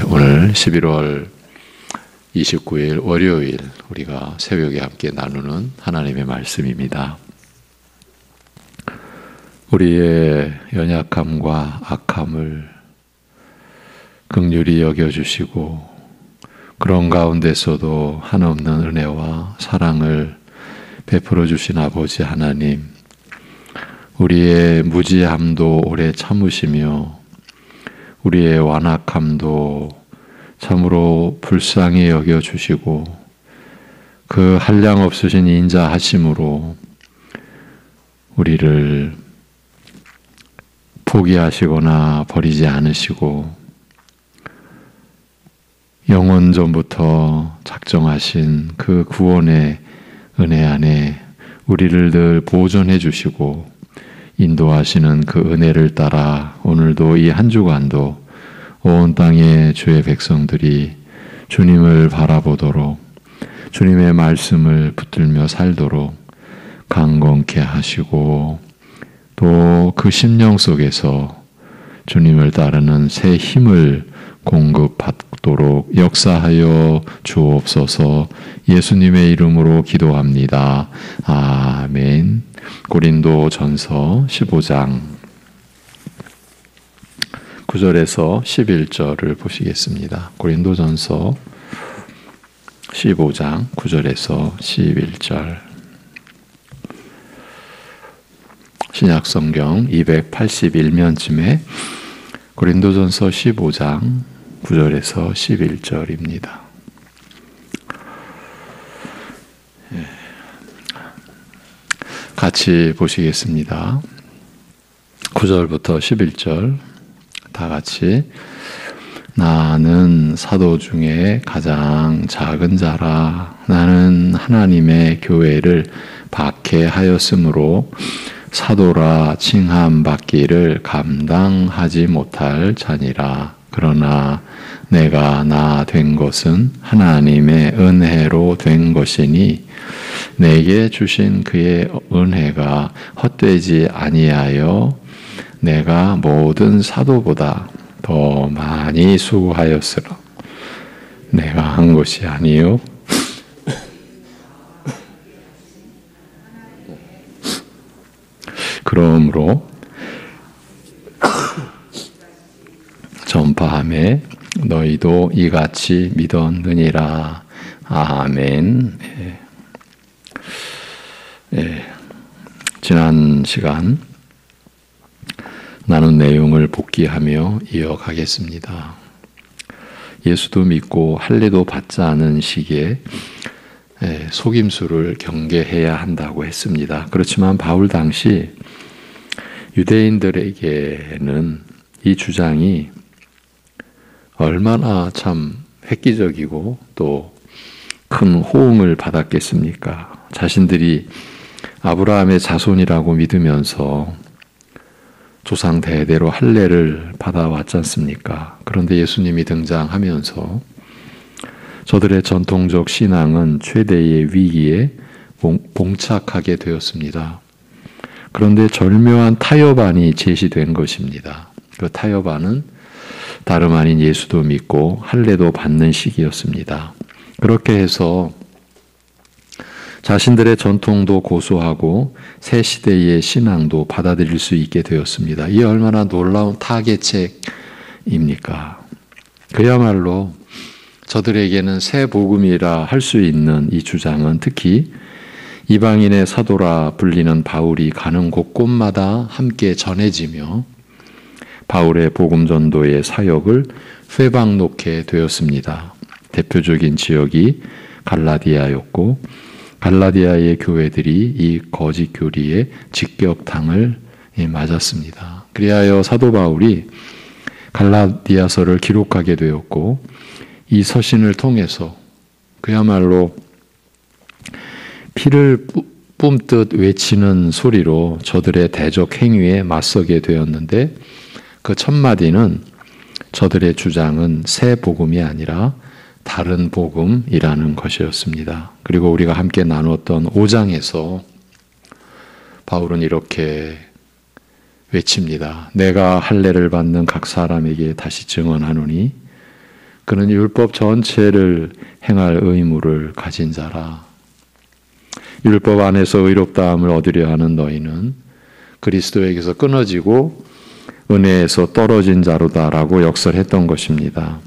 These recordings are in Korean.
오늘 11월 29일 월요일 우리가 새벽에 함께 나누는 하나님의 말씀입니다. 우리의 연약함과 악함을 긍휼히 여겨주시고 그런 가운데서도 한없는 은혜와 사랑을 베풀어 주신 아버지 하나님, 우리의 무지함도 오래 참으시며 우리의 완악함도 참으로 불쌍히 여겨주시고 그 한량 없으신 인자하심으로 우리를 포기하시거나 버리지 않으시고 영원전부터 작정하신 그 구원의 은혜 안에 우리를 늘 보존해 주시고 인도하시는 그 은혜를 따라 오늘도 이 한 주간도 온 땅의 주의 백성들이 주님을 바라보도록 주님의 말씀을 붙들며 살도록 강건케 하시고 또 그 심령 속에서 주님을 따르는 새 힘을 공급받도록 역사하여 주옵소서. 예수님의 이름으로 기도합니다. 아멘. 고린도전서 15장 9절에서 11절을 보시겠습니다. 고린도전서 15장 9절에서 11절. 신약성경 281면쯤에 고린도전서 15장 9절에서 11절입니다. 같이 보시겠습니다. 9절부터 11절 다 같이. 나는 사도 중에 가장 작은 자라. 나는 하나님의 교회를 박해하였으므로 사도라 칭함받기를 감당하지 못할 자니라. 그러나 내가 나 된 것은 하나님의 은혜로 된 것이니 내게 주신 그의 은혜가 헛되지 아니하여 내가 모든 사도보다 더 많이 수고하였으나 내가 한 것이 아니요 그러므로 전파함에 너희도 이같이 믿었느니라. 아멘. 지난 시간 나눈 내용을 복기하며 이어가겠습니다. 예수도 믿고 할례도 받지 않은 시기에 속임수를 경계해야 한다고 했습니다. 그렇지만 바울 당시 유대인들에게는 이 주장이 얼마나 참 획기적이고 또 큰 호응을 받았겠습니까? 자신들이 아브라함의 자손이라고 믿으면서 조상 대대로 할례를 받아왔지 않습니까? 그런데 예수님이 등장하면서 저들의 전통적 신앙은 최대의 위기에 봉착하게 되었습니다. 그런데 절묘한 타협안이 제시된 것입니다. 그 타협안은 다름 아닌 예수도 믿고 할례도 받는 시기였습니다. 그렇게 해서 자신들의 전통도 고수하고 새 시대의 신앙도 받아들일 수 있게 되었습니다. 이 얼마나 놀라운 타개책입니까? 그야말로 저들에게는 새 복음이라 할 수 있는 이 주장은 특히 이방인의 사도라 불리는 바울이 가는 곳곳마다 함께 전해지며 바울의 복음 전도의 사역을 쇠박놓게 되었습니다. 대표적인 지역이 갈라디아였고 갈라디아의 교회들이 이 거짓 교리의 직격탄을 맞았습니다. 그리하여 사도 바울이 갈라디아서를 기록하게 되었고 이 서신을 통해서 그야말로 피를 뿜듯 외치는 소리로 저들의 대적 행위에 맞서게 되었는데 그 첫 마디는 저들의 주장은 새 복음이 아니라 다른 복음이라는 것이었습니다. 그리고 우리가 함께 나눴던 5장에서 바울은 이렇게 외칩니다. 내가 할례를 받는 각 사람에게 다시 증언하노니 그는 율법 전체를 행할 의무를 가진 자라. 율법 안에서 의롭다함을 얻으려 하는 너희는 그리스도에게서 끊어지고 은혜에서 떨어진 자로다라고 역설했던 것입니다.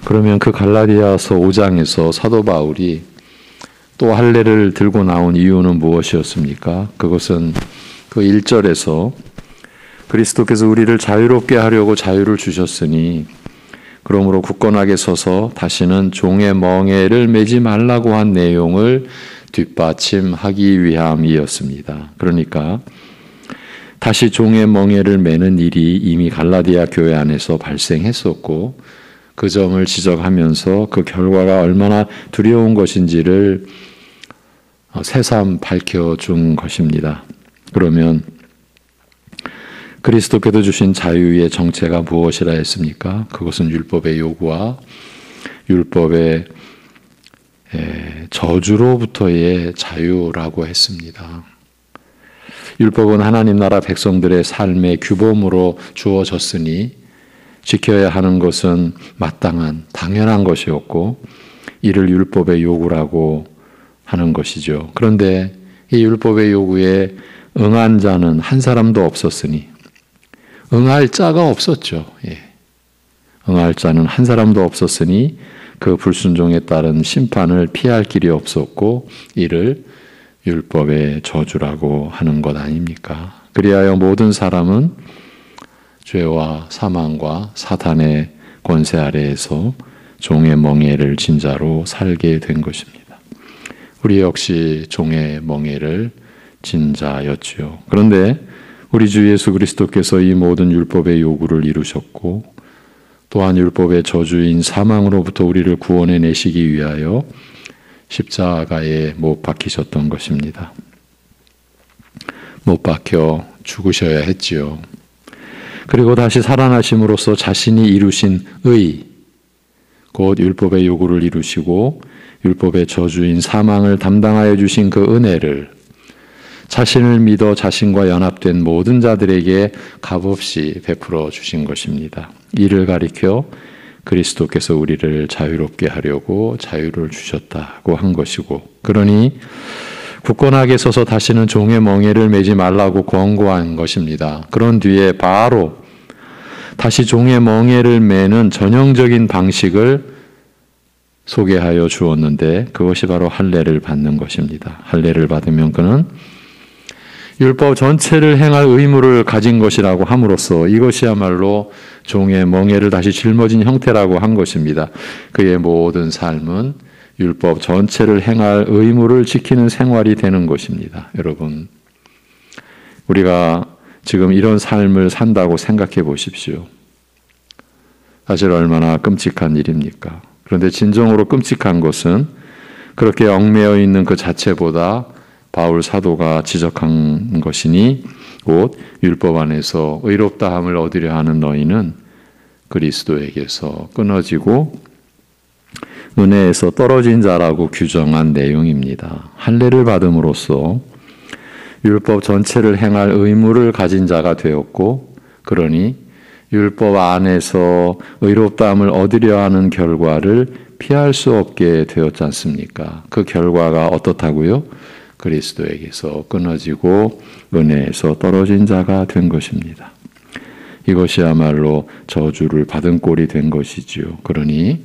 그러면 그 갈라디아서 5장에서 사도 바울이 또 할례를 들고 나온 이유는 무엇이었습니까? 그것은 그 1절에서 그리스도께서 우리를 자유롭게 하려고 자유를 주셨으니 그러므로 굳건하게 서서 다시는 종의 멍에를 매지 말라고 한 내용을 뒷받침하기 위함이었습니다. 그러니까 다시 종의 멍에를 매는 일이 이미 갈라디아 교회 안에서 발생했었고 그 점을 지적하면서 그 결과가 얼마나 두려운 것인지를 새삼 밝혀준 것입니다. 그러면 그리스도께서 주신 자유의 정체가 무엇이라 했습니까? 그것은 율법의 요구와 율법의 저주로부터의 자유라고 했습니다. 율법은 하나님 나라 백성들의 삶의 규범으로 주어졌으니 지켜야 하는 것은 마땅한 당연한 것이었고 이를 율법의 요구라고 하는 것이죠. 그런데 이 율법의 요구에 응한 자는 한 사람도 없었으니 응할 자가 없었죠. 응할 자는 한 사람도 없었으니 그 불순종에 따른 심판을 피할 길이 없었고 이를 율법의 저주라고 하는 것 아닙니까? 그리하여 모든 사람은 죄와 사망과 사탄의 권세 아래에서 종의 멍에를 진 자로 살게 된 것입니다. 우리 역시 종의 멍에를 진 자였지요. 그런데 우리 주 예수 그리스도께서 이 모든 율법의 요구를 이루셨고 또한 율법의 저주인 사망으로부터 우리를 구원해 내시기 위하여 십자가에 못 박히셨던 것입니다. 못 박혀 죽으셔야 했지요. 그리고 다시 살아나심으로써 자신이 이루신 의, 곧 율법의 요구를 이루시고 율법의 저주인 사망을 담당하여 주신 그 은혜를 자신을 믿어 자신과 연합된 모든 자들에게 값없이 베풀어 주신 것입니다. 이를 가리켜 그리스도께서 우리를 자유롭게 하려고 자유를 주셨다고 한 것이고, 그러니 굳건하게 서서 다시는 종의 멍에를 매지 말라고 권고한 것입니다. 그런 뒤에 바로 다시 종의 멍에를 매는 전형적인 방식을 소개하여 주었는데 그것이 바로 할례를 받는 것입니다. 할례를 받으면 그는 율법 전체를 행할 의무를 가진 것이라고 함으로써 이것이야말로 종의 멍에를 다시 짊어진 형태라고 한 것입니다. 그의 모든 삶은 율법 전체를 행할 의무를 지키는 생활이 되는 것입니다. 여러분, 우리가 지금 이런 삶을 산다고 생각해 보십시오. 사실 얼마나 끔찍한 일입니까? 그런데 진정으로 끔찍한 것은 그렇게 얽매여 있는 그 자체보다 바울 사도가 지적한 것이니 곧 율법 안에서 의롭다함을 얻으려 하는 너희는 그리스도에게서 끊어지고 은혜에서 떨어진 자라고 규정한 내용입니다. 할례를 받음으로써 율법 전체를 행할 의무를 가진 자가 되었고, 그러니 율법 안에서 의롭다함을 얻으려 하는 결과를 피할 수 없게 되었지 않습니까? 그 결과가 어떻다고요? 그리스도에게서 끊어지고 은혜에서 떨어진 자가 된 것입니다. 이것이야말로 저주를 받은 꼴이 된 것이지요. 그러니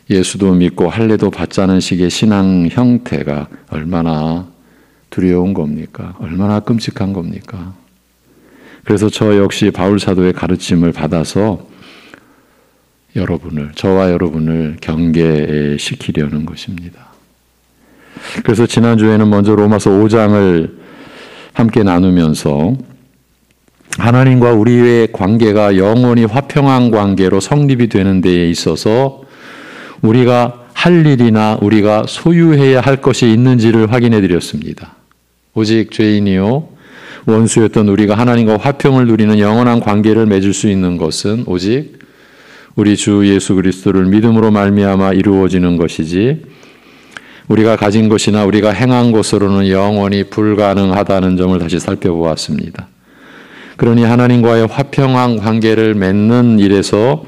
예수도 믿고 할례도 받자는 식의 신앙 형태가 얼마나 두려운 겁니까? 얼마나 끔찍한 겁니까? 그래서 저 역시 바울 사도의 가르침을 받아서 저와 여러분을 경계시키려는 것입니다. 그래서 지난주에는 먼저 로마서 5장을 함께 나누면서 하나님과 우리의 관계가 영원히 화평한 관계로 성립이 되는 데에 있어서 우리가 할 일이나 우리가 소유해야 할 것이 있는지를 확인해 드렸습니다. 오직 죄인이요 원수였던 우리가 하나님과 화평을 누리는 영원한 관계를 맺을 수 있는 것은 오직 우리 주 예수 그리스도를 믿음으로 말미암아 이루어지는 것이지 우리가 가진 것이나 우리가 행한 것으로는 영원히 불가능하다는 점을 다시 살펴보았습니다. 그러니 하나님과의 화평한 관계를 맺는 일에서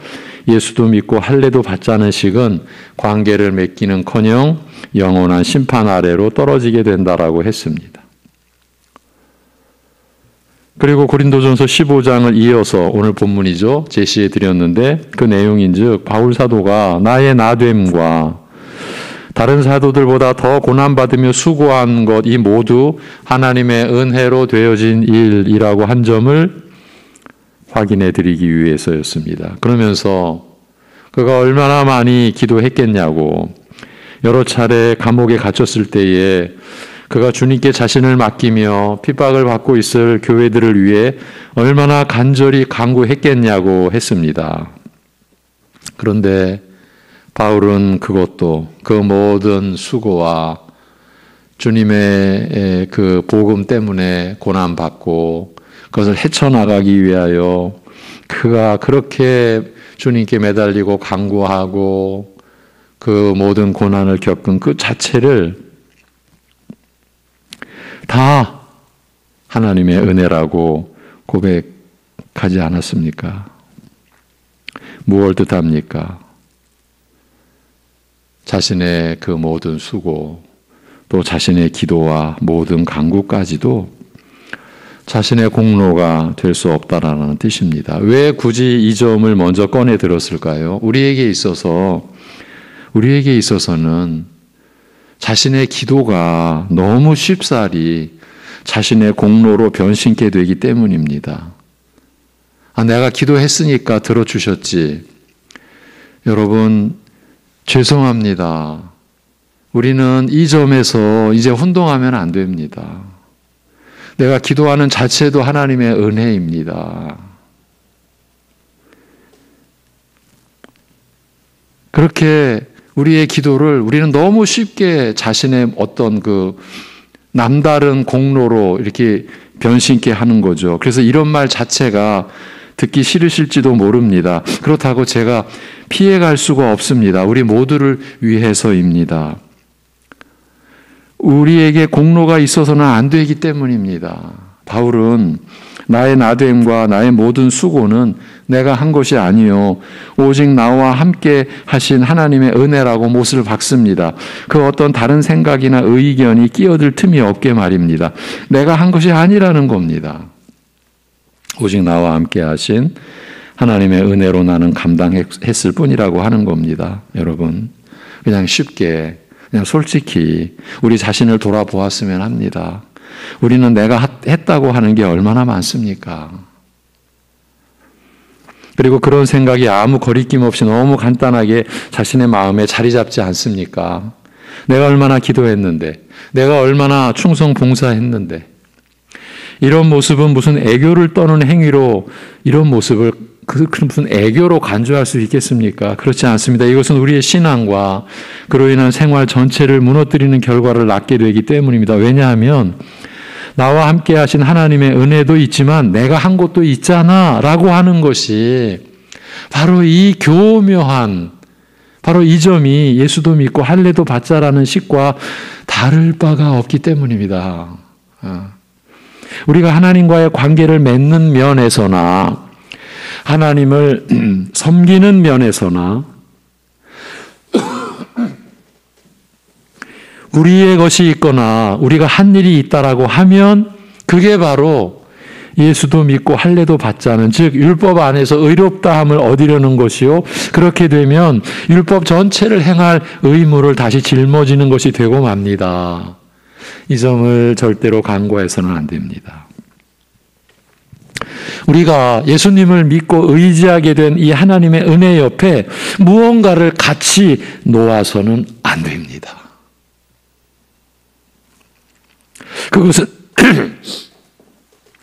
예수도 믿고 할례도 받지 않은 식은 관계를 맺기는커녕 영원한 심판 아래로 떨어지게 된다라고 했습니다. 그리고 고린도전서 15장을 이어서 오늘 본문이죠. 제시해 드렸는데 그 내용인즉 바울 사도가 나의 나됨과 다른 사도들보다 더 고난받으며 수고한 것 이 모두 하나님의 은혜로 되어진 일이라고 한 점을 확인해 드리기 위해서였습니다. 그러면서 그가 얼마나 많이 기도했겠냐고, 여러 차례 감옥에 갇혔을 때에 그가 주님께 자신을 맡기며 핍박을 받고 있을 교회들을 위해 얼마나 간절히 간구했겠냐고 했습니다. 그런데 바울은 그것도 그 모든 수고와 주님의 그 복음 때문에 고난받고 그것을 헤쳐나가기 위하여 그가 그렇게 주님께 매달리고 간구하고 그 모든 고난을 겪은 그 자체를 다 하나님의 은혜라고 고백하지 않았습니까? 무엇을 뜻합니까? 자신의 그 모든 수고, 또 자신의 기도와 모든 간구까지도 자신의 공로가 될 수 없다라는 뜻입니다. 왜 굳이 이 점을 먼저 꺼내 들었을까요? 우리에게 있어서는 자신의 기도가 너무 쉽사리 자신의 공로로 변심게 되기 때문입니다. 내가 기도했으니까 들어주셨지. 여러분, 죄송합니다. 우리는 이 점에서 이제 혼동하면 안 됩니다. 내가 기도하는 자체도 하나님의 은혜입니다. 그렇게 우리의 기도를 우리는 너무 쉽게 자신의 어떤 그 남다른 공로로 이렇게 변심케 하는 거죠. 그래서 이런 말 자체가 듣기 싫으실지도 모릅니다. 그렇다고 제가 피해갈 수가 없습니다. 우리 모두를 위해서입니다. 우리에게 공로가 있어서는 안 되기 때문입니다. 바울은 나의 나됨과 나의 모든 수고는 내가 한 것이 아니요 오직 나와 함께 하신 하나님의 은혜라고 못을 박습니다. 그 어떤 다른 생각이나 의견이 끼어들 틈이 없게 말입니다. 내가 한 것이 아니라는 겁니다. 오직 나와 함께 하신 하나님의 은혜로 나는 감당했을 뿐이라고 하는 겁니다. 여러분, 그냥 쉽게, 그냥 솔직히 우리 자신을 돌아보았으면 합니다. 우리는 내가 했다고 하는 게 얼마나 많습니까? 그리고 그런 생각이 아무 거리낌 없이 너무 간단하게 자신의 마음에 자리 잡지 않습니까? 내가 얼마나 기도했는데, 내가 얼마나 충성 봉사했는데, 이런 모습은 무슨 애교를 떠는 행위로 이런 모습을 무슨 애교로 간주할 수 있겠습니까? 그렇지 않습니다. 이것은 우리의 신앙과 그로 인한 생활 전체를 무너뜨리는 결과를 낳게 되기 때문입니다. 왜냐하면 나와 함께 하신 하나님의 은혜도 있지만 내가 한 것도 있잖아 라고 하는 것이 바로 이 교묘한, 바로 이 점이 예수도 믿고 할례도 받자라는 식과 다를 바가 없기 때문입니다. 우리가 하나님과의 관계를 맺는 면에서나 하나님을 섬기는 면에서나 우리의 것이 있거나 우리가 한 일이 있다라고 하면 그게 바로 예수도 믿고 할례도 받지 않은, 즉 율법 안에서 의롭다함을 얻으려는 것이요, 그렇게 되면 율법 전체를 행할 의무를 다시 짊어지는 것이 되고 맙니다. 이 점을 절대로 간과해서는 안 됩니다. 우리가 예수님을 믿고 의지하게 된 이 하나님의 은혜 옆에 무언가를 같이 놓아서는 안 됩니다.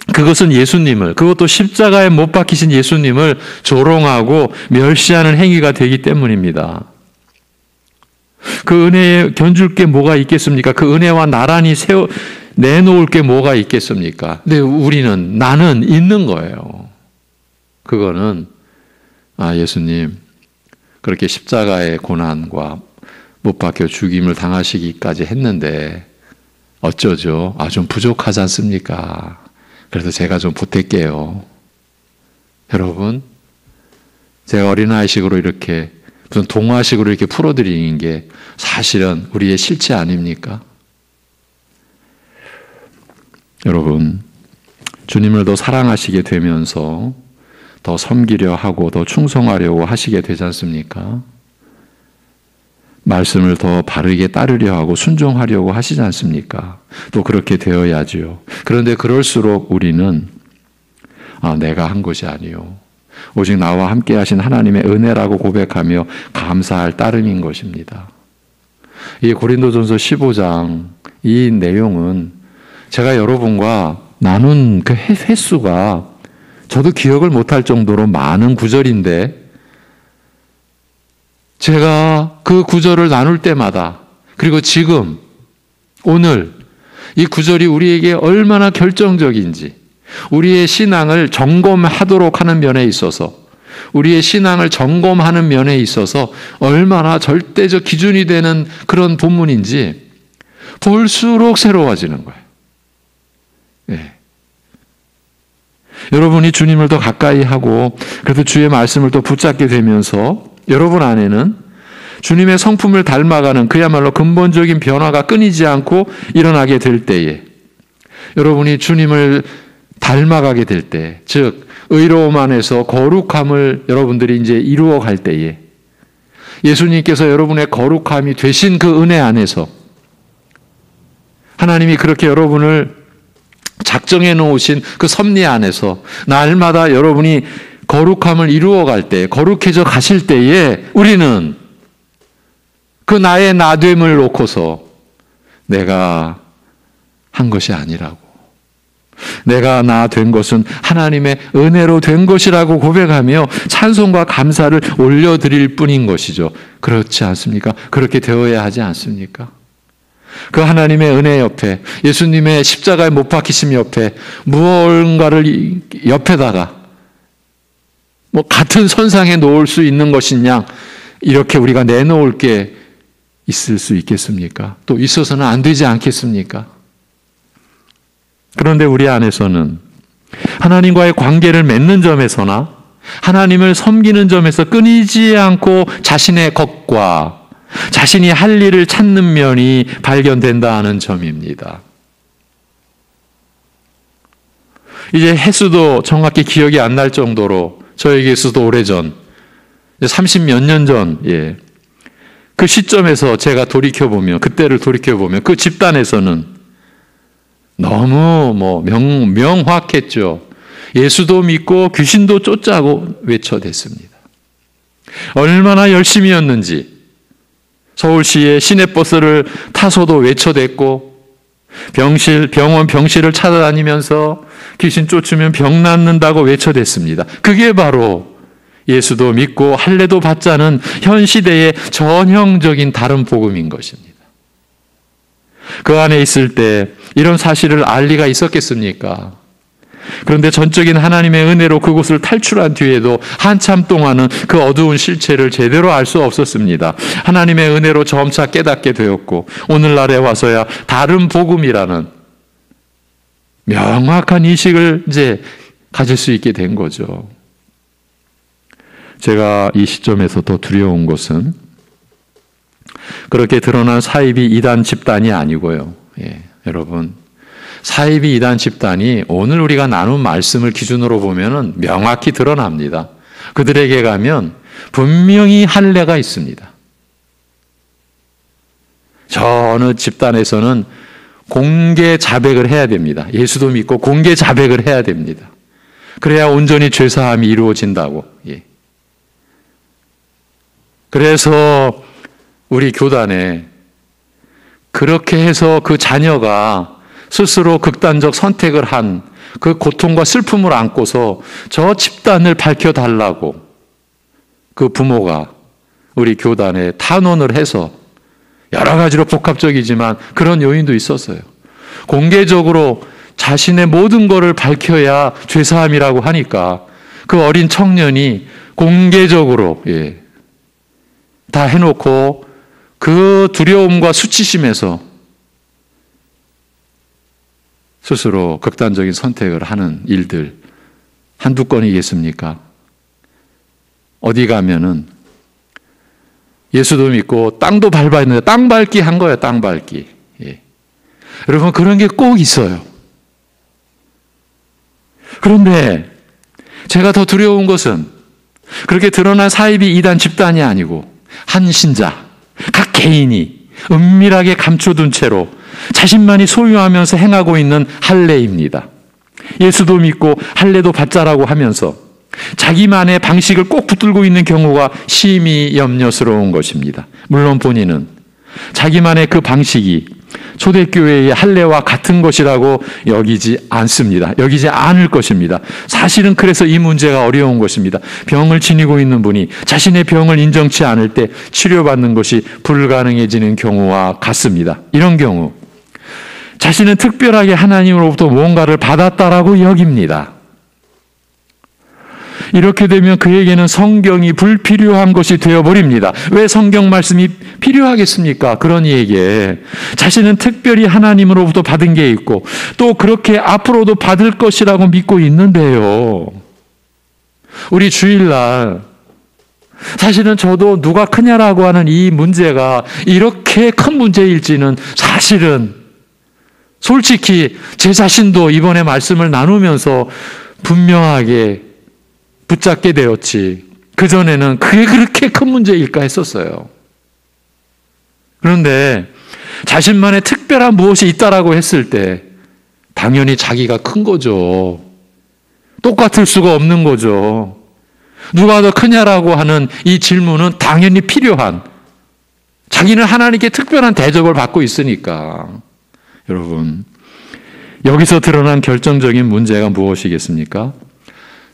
그것은 예수님을, 그것도 십자가에 못 박히신 예수님을 조롱하고 멸시하는 행위가 되기 때문입니다. 그 은혜에 견줄 게 뭐가 있겠습니까? 그 은혜와 나란히 내놓을 게 뭐가 있겠습니까? 근데 나는 있는 거예요. 그거는, 예수님, 그렇게 십자가의 고난과 못 박혀 죽임을 당하시기까지 했는데, 어쩌죠? 좀 부족하지 않습니까? 그래서 제가 좀 보탤게요. 여러분, 제가 어린아이식으로 이렇게 무슨 동화식으로 이렇게 풀어드리는 게 사실은 우리의 실체 아닙니까? 여러분, 주님을 더 사랑하시게 되면서 더 섬기려 하고 더 충성하려고 하시게 되지 않습니까? 말씀을 더 바르게 따르려 하고 순종하려고 하시지 않습니까? 또 그렇게 되어야지요. 그런데 그럴수록 우리는 내가 한 것이 아니요, 오직 나와 함께 하신 하나님의 은혜라고 고백하며 감사할 따름인 것입니다. 이 고린도전서 15장 이 내용은 제가 여러분과 나눈 그 횟수가 저도 기억을 못할 정도로 많은 구절인데, 제가 그 구절을 나눌 때마다, 그리고 지금 오늘 이 구절이 우리에게 얼마나 결정적인지, 우리의 신앙을 점검하도록 하는 면에 있어서, 우리의 신앙을 점검하는 면에 있어서 얼마나 절대적 기준이 되는 그런 본문인지 볼수록 새로워지는 거예요. 예. 여러분이 주님을 더 가까이 하고 그래도 주의 말씀을 더 붙잡게 되면서 여러분 안에는 주님의 성품을 닮아가는 그야말로 근본적인 변화가 끊이지 않고 일어나게 될 때에, 여러분이 주님을 닮아가게 될 때, 즉 의로움 안에서 거룩함을 여러분들이 이제 이루어 갈 때에, 예수님께서 여러분의 거룩함이 되신 그 은혜 안에서 하나님이 그렇게 여러분을 작정해 놓으신 그 섭리 안에서 날마다 여러분이 거룩함을 이루어 갈 때, 거룩해져 가실 때에 우리는 그 나의 나됨을 놓고서 내가 한 것이 아니라고, 내가 나 된 것은 하나님의 은혜로 된 것이라고 고백하며 찬송과 감사를 올려드릴 뿐인 것이죠. 그렇지 않습니까? 그렇게 되어야 하지 않습니까? 그 하나님의 은혜 옆에, 예수님의 십자가에 못 박히심 옆에 무언가를 옆에다가 같은 선상에 놓을 수 있는 것이냐, 이렇게 우리가 내놓을 게 있을 수 있겠습니까? 또 있어서는 안 되지 않겠습니까? 그런데 우리 안에서는 하나님과의 관계를 맺는 점에서나 하나님을 섬기는 점에서 끊이지 않고 자신의 것과 자신이 할 일을 찾는 면이 발견된다 하는 점입니다. 이제 횟수도 정확히 기억이 안 날 정도로 저에게서도 오래전, 30몇 년 전, 그 시점에서 제가 돌이켜보면, 그때를 돌이켜보면 그 집단에서는 너무 명확했죠. 예수도 믿고 귀신도 쫓자고 외쳐댔습니다. 얼마나 열심히였는지 서울시의 시내버스를 타서도 외쳐댔고, 병원 병실을 찾아다니면서 귀신 쫓으면 병 낫는다고 외쳐댔습니다. 그게 바로 예수도 믿고 할례도 받자는 현 시대의 전형적인 다른 복음인 것입니다. 그 안에 있을 때 이런 사실을 알 리가 있었겠습니까? 그런데 전적인 하나님의 은혜로 그곳을 탈출한 뒤에도 한참 동안은 그 어두운 실체를 제대로 알 수 없었습니다. 하나님의 은혜로 점차 깨닫게 되었고, 오늘날에 와서야 다른 복음이라는 명확한 인식을 이제 가질 수 있게 된 거죠. 제가 이 시점에서 더 두려운 것은 그렇게 드러난 사이비 이단 집단이 아니고요. 여러분, 사이비 이단 집단이 오늘 우리가 나눈 말씀을 기준으로 보면은 명확히 드러납니다. 그들에게 가면 분명히 할례가 있습니다. 저 어느 집단에서는 공개 자백을 해야 됩니다. 예수도 믿고 공개 자백을 해야 됩니다. 그래야 온전히 죄사함이 이루어진다고. 그래서 우리 교단에 그렇게 해서 그 자녀가 스스로 극단적 선택을 한 그 고통과 슬픔을 안고서 저 집단을 밝혀달라고 그 부모가 우리 교단에 탄원을 해서, 여러 가지로 복합적이지만 그런 요인도 있었어요. 공개적으로 자신의 모든 것을 밝혀야 죄사함이라고 하니까 그 어린 청년이 공개적으로 다 해놓고 그 두려움과 수치심에서 스스로 극단적인 선택을 하는 일들 한두 건이겠습니까? 어디 가면은 예수도 믿고 땅도 밟아야 되는데 땅 밟기 한 거예요. 땅 밟기. 예. 여러분 그런 게 꼭 있어요. 그런데 제가 더 두려운 것은 그렇게 드러난 사이비 이단 집단이 아니고 한 신자, 각 개인이 은밀하게 감춰둔 채로 자신만이 소유하면서 행하고 있는 할례입니다. 예수도 믿고 할례도 받자라고 하면서 자기만의 방식을 꼭 붙들고 있는 경우가 심히 염려스러운 것입니다. 물론 본인은 자기만의 그 방식이 초대교회의 할례와 같은 것이라고 여기지 않습니다. 여기지 않을 것입니다. 사실은 그래서 이 문제가 어려운 것입니다. 병을 지니고 있는 분이 자신의 병을 인정치 않을 때 치료받는 것이 불가능해지는 경우와 같습니다. 이런 경우 자신은 특별하게 하나님으로부터 무언가를 받았다라고 여깁니다. 이렇게 되면 그에게는 성경이 불필요한 것이 되어버립니다. 왜 성경 말씀이 필요하겠습니까? 그런 이에게 자신은 특별히 하나님으로부터 받은 게 있고 또 그렇게 앞으로도 받을 것이라고 믿고 있는데요. 우리 주일날 사실은 저도 누가 크냐라고 하는 이 문제가 이렇게 큰 문제일지는 사실은 솔직히 제 자신도 이번에 말씀을 나누면서 분명하게 붙잡게 되었지. 그전에는 그게 그렇게 큰 문제일까 했었어요. 그런데 자신만의 특별한 무엇이 있다라고 했을 때 당연히 자기가 큰 거죠. 똑같을 수가 없는 거죠. 누가 더 크냐라고 하는 이 질문은 당연히 필요한, 자기는 하나님께 특별한 대접을 받고 있으니까. 여러분, 여기서 드러난 결정적인 문제가 무엇이겠습니까?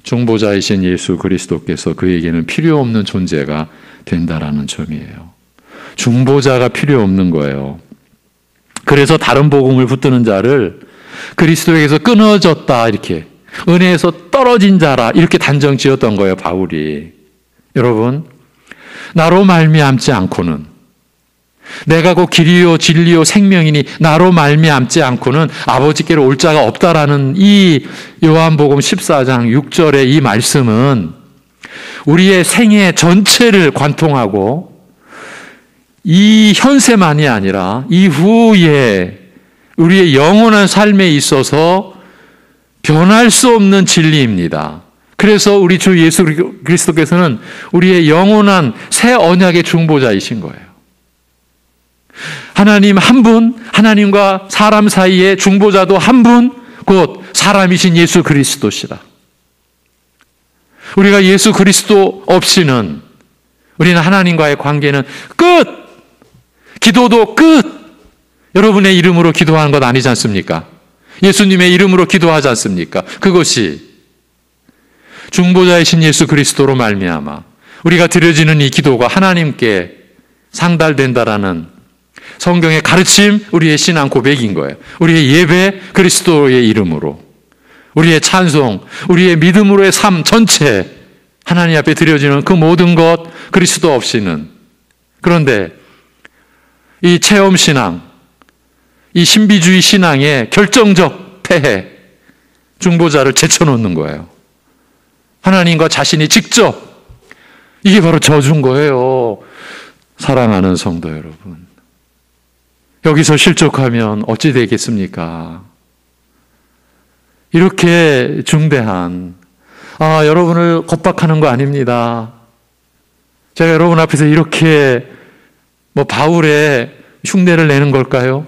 중보자이신 예수 그리스도께서 그에게는 필요 없는 존재가 된다라는 점이에요. 중보자가 필요 없는 거예요. 그래서 다른 복음을 붙드는 자를 그리스도에게서 끊어졌다, 이렇게 은혜에서 떨어진 자라 이렇게 단정 지었던 거예요, 바울이. 여러분, 나로 말미암지 않고는, 내가 곧 길이요 진리요 생명이니 나로 말미암지 않고는 아버지께로 올 자가 없다라는 이 요한복음 14장 6절의 이 말씀은 우리의 생애 전체를 관통하고 이 현세만이 아니라 이후에 우리의 영원한 삶에 있어서 변할 수 없는 진리입니다. 그래서 우리 주 예수 그리스도께서는 우리의 영원한 새 언약의 중보자이신 거예요. 하나님 한 분, 하나님과 사람 사이의 중보자도 한 분, 곧 사람이신 예수 그리스도시라. 우리가 예수 그리스도 없이는 우리는 하나님과의 관계는 끝! 기도도 끝! 여러분의 이름으로 기도하는 것 아니지 않습니까? 예수님의 이름으로 기도하지 않습니까? 그것이 중보자이신 예수 그리스도로 말미암아 우리가 드려지는 이 기도가 하나님께 상달된다라는 성경의 가르침, 우리의 신앙 고백인 거예요. 우리의 예배, 그리스도의 이름으로, 우리의 찬송, 우리의 믿음으로의 삶 전체, 하나님 앞에 드려지는 그 모든 것, 그리스도 없이는. 그런데 이 체험신앙, 이 신비주의 신앙의 결정적 폐해, 중보자를 제쳐놓는 거예요. 하나님과 자신이 직접, 이게 바로 저주인 거예요. 사랑하는 성도 여러분, 여기서 실족하면 어찌 되겠습니까? 이렇게 중대한, 여러분을 겁박하는 거 아닙니다. 제가 여러분 앞에서 이렇게 바울의 흉내를 내는 걸까요?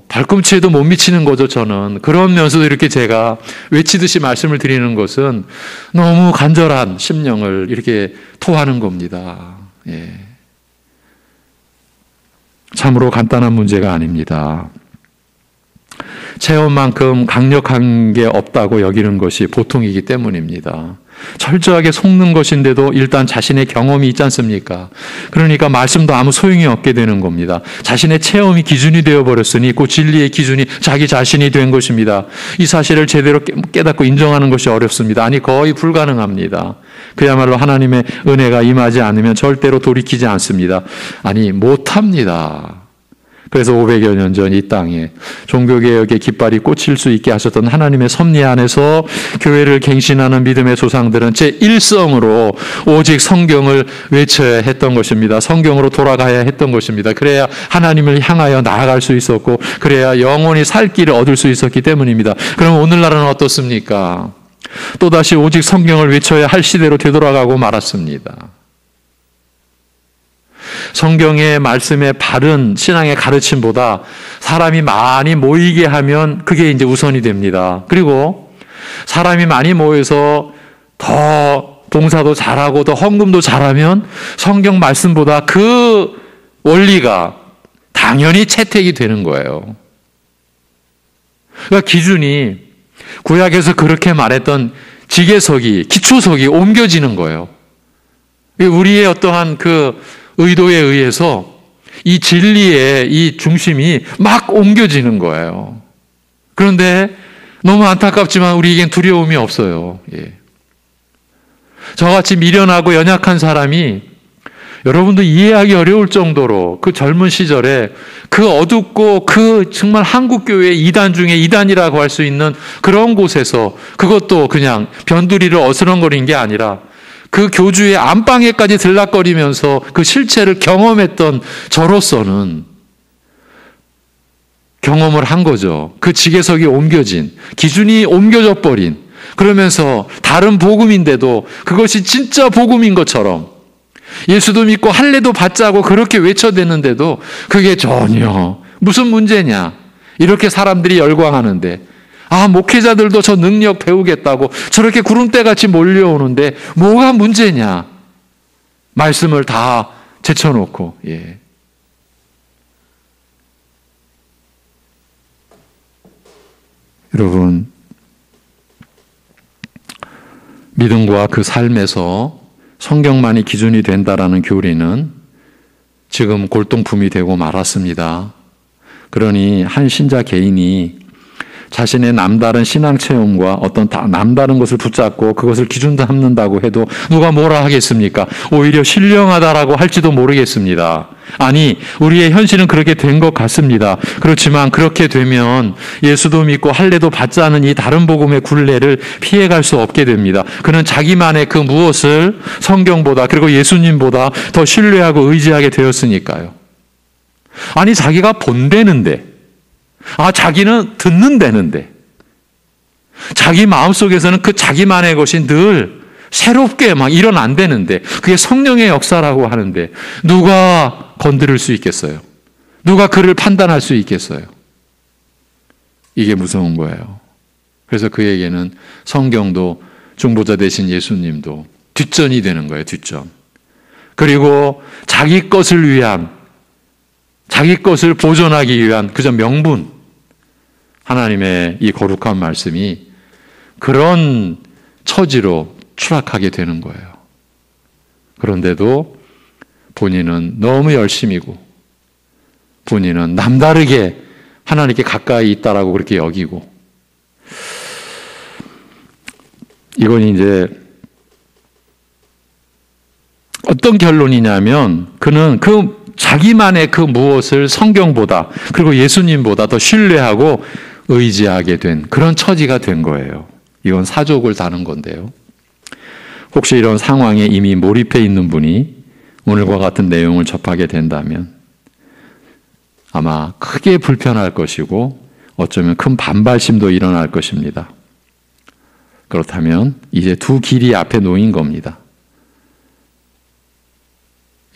발꿈치에도 못 미치는 거죠, 저는. 그러면서도 이렇게 제가 외치듯이 말씀을 드리는 것은 너무 간절한 심령을 이렇게 토하는 겁니다. 예. 참으로 간단한 문제가 아닙니다. 체험만큼 강력한 게 없다고 여기는 것이 보통이기 때문입니다. 철저하게 속는 것인데도 일단 자신의 경험이 있지 않습니까? 그러니까 말씀도 아무 소용이 없게 되는 겁니다. 자신의 체험이 기준이 되어버렸으니 그 진리의 기준이 자기 자신이 된 것입니다. 이 사실을 제대로 깨닫고 인정하는 것이 어렵습니다. 아니, 거의 불가능합니다. 그야말로 하나님의 은혜가 임하지 않으면 절대로 돌이키지 않습니다. 아니, 못합니다. 그래서 500여 년 전 이 땅에 종교개혁의 깃발이 꽂힐 수 있게 하셨던 하나님의 섭리 안에서 교회를 갱신하는 믿음의 조상들은 제1성으로 오직 성경을 외쳐야 했던 것입니다. 성경으로 돌아가야 했던 것입니다. 그래야 하나님을 향하여 나아갈 수 있었고 그래야 영원히 살 길을 얻을 수 있었기 때문입니다. 그럼 오늘날은 어떻습니까? 또다시 오직 성경을 외쳐야 할 시대로 되돌아가고 말았습니다. 성경의 말씀의 바른 신앙의 가르침보다 사람이 많이 모이게 하면 그게 이제 우선이 됩니다. 그리고 사람이 많이 모여서 더 봉사도 잘하고 더 헌금도 잘하면 성경 말씀보다 그 원리가 당연히 채택이 되는 거예요. 그러니까 기준이 구약에서 그렇게 말했던 지게석이, 기초석이 옮겨지는 거예요. 우리의 어떠한 그 의도에 의해서 이 진리의 이 중심이 막 옮겨지는 거예요. 그런데 너무 안타깝지만 우리에겐 두려움이 없어요. 예. 저같이 미련하고 연약한 사람이 여러분도 이해하기 어려울 정도로 그 젊은 시절에 그 어둡고 그 정말 한국교회 2단 중에 2단이라고 할 수 있는 그런 곳에서 그것도 그냥 변두리를 어스렁거린 게 아니라 그 교주의 안방에까지 들락거리면서 그 실체를 경험했던 저로서는 경험을 한 거죠. 그 지게석이 옮겨진, 기준이 옮겨져 버린, 그러면서 다른 복음인데도 그것이 진짜 복음인 것처럼 예수도 믿고 할례도 받자고 그렇게 외쳐대는데도 그게 전혀 무슨 문제냐 이렇게 사람들이 열광하는데, 목회자들도 저 능력 배우겠다고 저렇게 구름대같이 몰려오는데 뭐가 문제냐, 말씀을 다 제쳐놓고. 예. 여러분, 믿음과 그 삶에서 성경만이 기준이 된다라는 교리는 지금 골동품이 되고 말았습니다. 그러니 한 신자 개인이 자신의 남다른 신앙 체험과 어떤 남다른 것을 붙잡고 그것을 기준 삼는다고 해도 누가 뭐라 하겠습니까? 오히려 신령하다라고 할지도 모르겠습니다. 아니, 우리의 현실은 그렇게 된 것 같습니다. 그렇지만 그렇게 되면 예수도 믿고 할례도 받지 않은 이 다른 복음의 굴레를 피해갈 수 없게 됩니다. 그는 자기만의 그 무엇을 성경보다 그리고 예수님보다 더 신뢰하고 의지하게 되었으니까요. 아니, 자기가 본대는데, 자기는 듣는다는데, 자기 마음속에서는 그 자기만의 것이 늘 새롭게 막 일어난다는데, 그게 성령의 역사라고 하는데 누가 건드릴 수 있겠어요? 누가 그를 판단할 수 있겠어요? 이게 무서운 거예요. 그래서 그에게는 성경도 중보자 되신 예수님도 뒷전이 되는 거예요. 뒷전. 그리고 자기 것을 위한, 자기 것을 보존하기 위한 그저 명분, 하나님의 이 거룩한 말씀이 그런 처지로 추락하게 되는 거예요. 그런데도 본인은 너무 열심이고 본인은 남다르게 하나님께 가까이 있다라고 그렇게 여기고, 이건 이제 어떤 결론이냐면 그는 그 자기만의 그 무엇을 성경보다 그리고 예수님보다 더 신뢰하고 의지하게 된 그런 처지가 된 거예요. 이건 사족을 다는 건데요. 혹시 이런 상황에 이미 몰입해 있는 분이 오늘과 같은 내용을 접하게 된다면 아마 크게 불편할 것이고 어쩌면 큰 반발심도 일어날 것입니다. 그렇다면 이제 두 길이 앞에 놓인 겁니다.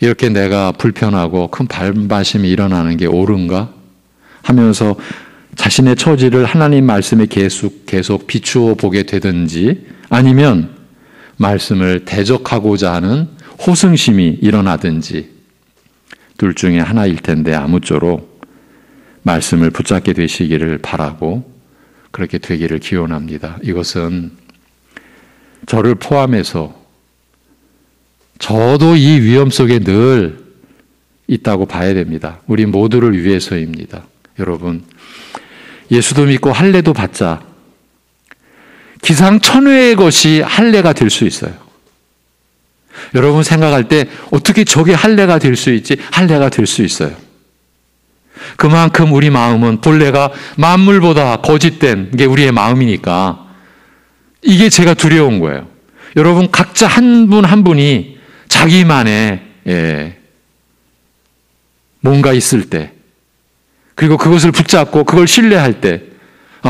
이렇게 내가 불편하고 큰 반발심이 일어나는 게 옳은가 하면서 자신의 처지를 하나님 말씀에 계속 비추어 보게 되든지, 아니면 말씀을 대적하고자 하는 호승심이 일어나든지, 둘 중에 하나일 텐데 아무쪼록 말씀을 붙잡게 되시기를 바라고 그렇게 되기를 기원합니다. 이것은 저를 포함해서 저도 이 위험 속에 늘 있다고 봐야 됩니다. 우리 모두를 위해서입니다. 여러분, 예수도 믿고 할례도 받자. 기상천외의 것이 할례가 될 수 있어요. 여러분 생각할 때 어떻게 저게 할례가 될 수 있지? 할례가 될 수 있어요. 그만큼 우리 마음은 본래가 만물보다 거짓된 게 우리의 마음이니까 이게 제가 두려운 거예요. 여러분 각자 한 분 한 분이 자기만의 뭔가 있을 때, 그리고 그것을 붙잡고 그걸 신뢰할 때,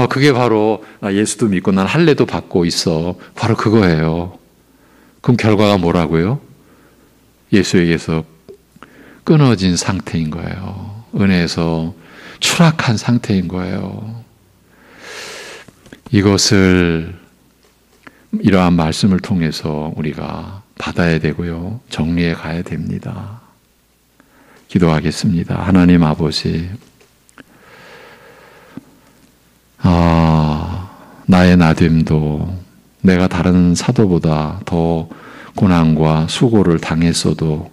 그게 바로 예수도 믿고 난 할례도 받고 있어. 바로 그거예요. 그럼 결과가 뭐라고요? 예수에게서 끊어진 상태인 거예요. 은혜에서 추락한 상태인 거예요. 이것을 이러한 말씀을 통해서 우리가 받아야 되고요. 정리해 가야 됩니다. 기도하겠습니다. 하나님 아버지, 나의 나됨도 내가 다른 사도보다 더 고난과 수고를 당했어도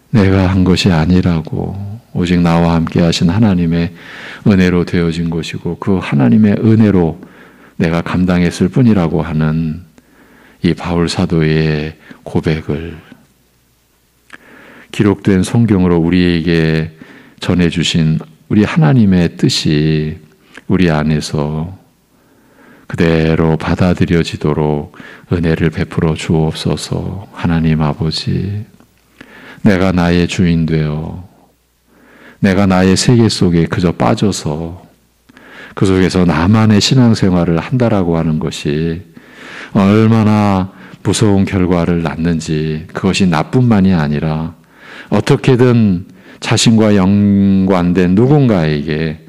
내가 한 것이 아니라고, 오직 나와 함께 하신 하나님의 은혜로 되어진 것이고 그 하나님의 은혜로 내가 감당했을 뿐이라고 하는 이 바울 사도의 고백을 기록된 성경으로 우리에게 전해주신 우리 하나님의 뜻이 우리 안에서 그대로 받아들여지도록 은혜를 베풀어 주옵소서. 하나님 아버지, 내가 나의 주인 되어 내가 나의 세계 속에 그저 빠져서 그 속에서 나만의 신앙생활을 한다라고 하는 것이 얼마나 무서운 결과를 낳는지, 그것이 나뿐만이 아니라 어떻게든 자신과 연관된 누군가에게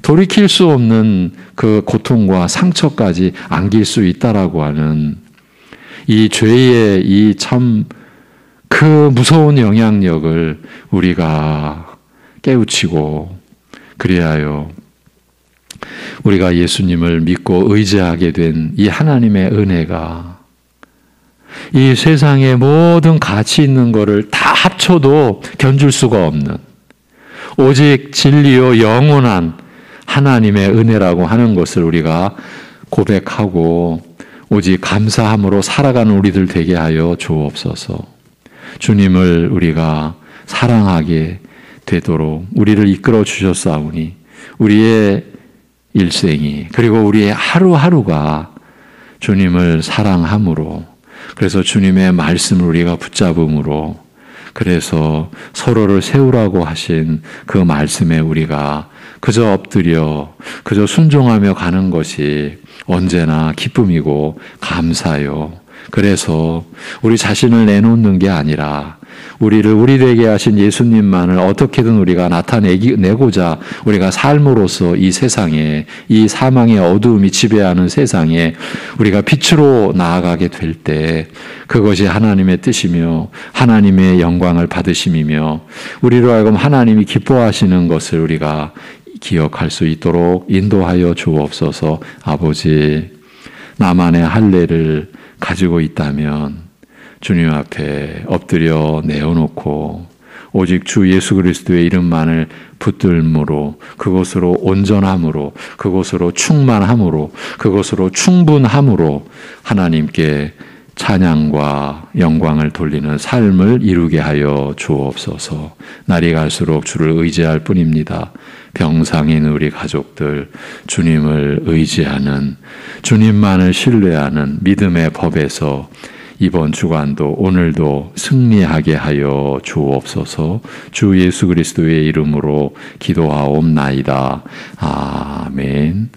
돌이킬 수 없는 그 고통과 상처까지 안길 수 있다라고 하는 이 죄의 이 참 그 무서운 영향력을 우리가 깨우치고, 그리하여 우리가 예수님을 믿고 의지하게 된 이 하나님의 은혜가 이 세상의 모든 가치 있는 것을 다 합쳐도 견줄 수가 없는, 오직 진리요 영원한 하나님의 은혜라고 하는 것을 우리가 고백하고 오직 감사함으로 살아가는 우리들 되게 하여 주옵소서. 주님을 우리가 사랑하게 되도록 우리를 이끌어 주셨사오니 우리의 일생이, 그리고 우리의 하루하루가 주님을 사랑함으로, 그래서 주님의 말씀을 우리가 붙잡음으로, 그래서 서로를 세우라고 하신 그 말씀에 우리가 그저 엎드려 그저 순종하며 가는 것이 언제나 기쁨이고 감사요. 그래서 우리 자신을 내놓는 게 아니라 우리를 우리 되게 하신 예수님만을 어떻게든 우리가 나타내고자 우리가 삶으로써 이 세상에, 이 사망의 어두움이 지배하는 세상에 우리가 빛으로 나아가게 될 때 그것이 하나님의 뜻이며 하나님의 영광을 받으심이며 우리로 하여금 하나님이 기뻐하시는 것을 우리가 기억할 수 있도록 인도하여 주옵소서. 아버지, 나만의 할례를 가지고 있다면 주님 앞에 엎드려 내어놓고 오직 주 예수 그리스도의 이름만을 붙들므로, 그것으로 온전함으로, 그것으로 충만함으로, 그것으로 충분함으로 하나님께 찬양과 영광을 돌리는 삶을 이루게 하여 주옵소서. 날이 갈수록 주를 의지할 뿐입니다. 병상인 우리 가족들, 주님을 의지하는, 주님만을 신뢰하는 믿음의 법에서 이번 주간도 오늘도 승리하게 하여 주옵소서. 주 예수 그리스도의 이름으로 기도하옵나이다. 아멘.